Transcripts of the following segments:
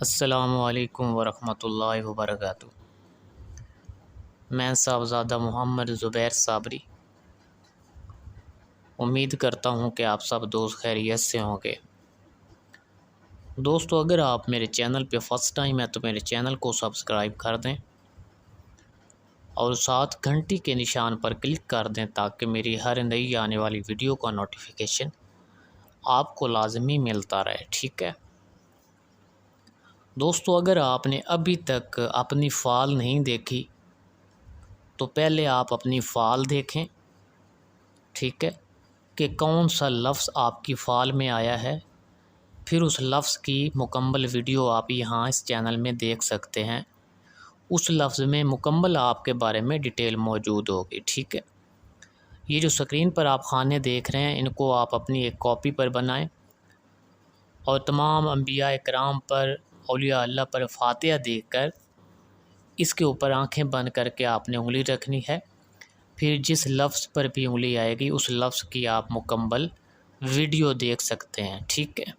السلام علیکم ورحمۃ اللہ وبرکاتہ۔ میں صاحبزادہ محمد زبیر صابری امید کرتا ہوں کہ آپ سب دوست خیریت سے ہوں گے۔ دوستو، اگر آپ میرے چینل پہ فرسٹ ٹائم ہے تو میرے چینل کو سبسکرائب کر دیں اور ساتھ گھنٹی کے نشان پر کلک کر دیں تاکہ میری ہر نئی آنے والی ویڈیو کا نوٹیفیکیشن آپ کو لازمی ملتا رہے، ٹھیک ہے؟ دوستو، اگر آپ نے ابھی تک اپنی فال نہیں دیکھی تو پہلے آپ اپنی فال دیکھیں، ٹھیک ہے، کہ کون سا لفظ آپ کی فال میں آیا ہے، پھر اس لفظ کی مکمل ویڈیو آپ یہاں اس چینل میں دیکھ سکتے ہیں۔ اس لفظ میں مکمل آپ کے بارے میں ڈیٹیل موجود ہوگی، ٹھیک ہے؟ یہ جو سکرین پر آپ خانے دیکھ رہے ہیں، ان کو آپ اپنی ایک کاپی پر بنائیں اور تمام انبیاء کرام پر، اولیاء اللہ پر فاتحہ دیکھ کر اس کے اوپر آنکھیں بند کر کے آپ نے انگلی رکھنی ہے۔ پھر جس لفظ پر بھی انگلی آئے گی اس لفظ کی آپ مکمل ویڈیو دیکھ سکتے ہیں، ٹھیک ہے؟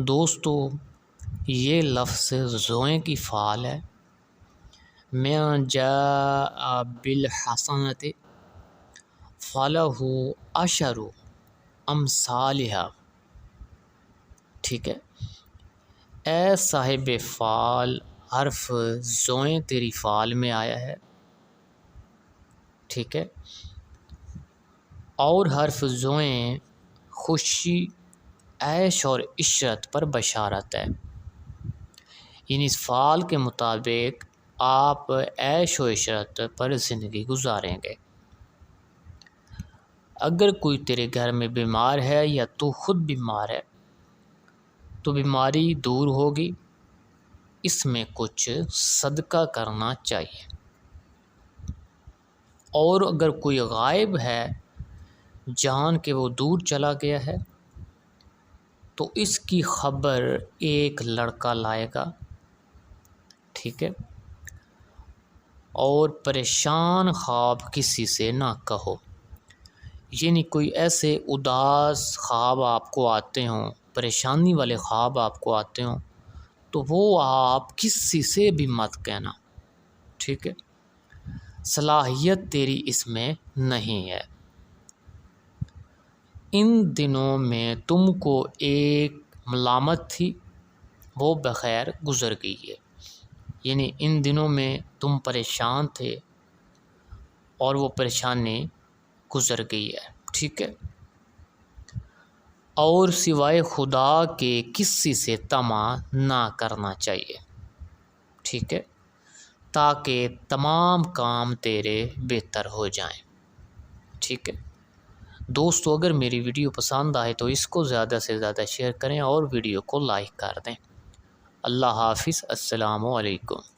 دوستو، یہ لفظ زوئیں کی فعال ہے۔ من جاء بالحسنۃ فلہ عشر امثالھا، ٹھیک ہے؟ اے صاحب فعال، حرف زوئیں تیری فعال میں آیا ہے، ٹھیک ہے؟ اور حرف زوئیں خوشی، عیش اور عشرت پر بشارت ہے، یعنی اس فعال کے مطابق آپ عیش و عشرت پر زندگی گزاریں گے۔ اگر کوئی تیرے گھر میں بیمار ہے یا تو خود بیمار ہے تو بیماری دور ہوگی، اس میں کچھ صدقہ کرنا چاہیے۔ اور اگر کوئی غائب ہے جان کہ وہ دور چلا گیا ہے تو اس کی خبر ایک لڑکا لائے گا، ٹھیک ہے؟ اور پریشان خواب کسی سے نہ کہو، یعنی کوئی ایسے اداس خواب آپ کو آتے ہوں، پریشانی والے خواب آپ کو آتے ہوں تو وہ آپ کسی سے بھی مت کہنا، ٹھیک ہے؟ صلاحیت تیری اس میں نہیں ہے۔ ان دنوں میں تم کو ایک ملامت تھی، وہ بخیر گزر گئی ہے، یعنی ان دنوں میں تم پریشان تھے اور وہ پریشانی گزر گئی ہے، ٹھیک ہے؟ اور سوائے خدا کے کسی سے طمع نہ کرنا چاہیے، ٹھیک ہے؟ تاکہ تمام کام تیرے بہتر ہو جائیں، ٹھیک ہے؟ دوستو، اگر میری ویڈیو پسند آئے تو اس کو زیادہ سے زیادہ شیئر کریں اور ویڈیو کو لائک کر دیں۔ اللہ حافظ، السلام علیکم۔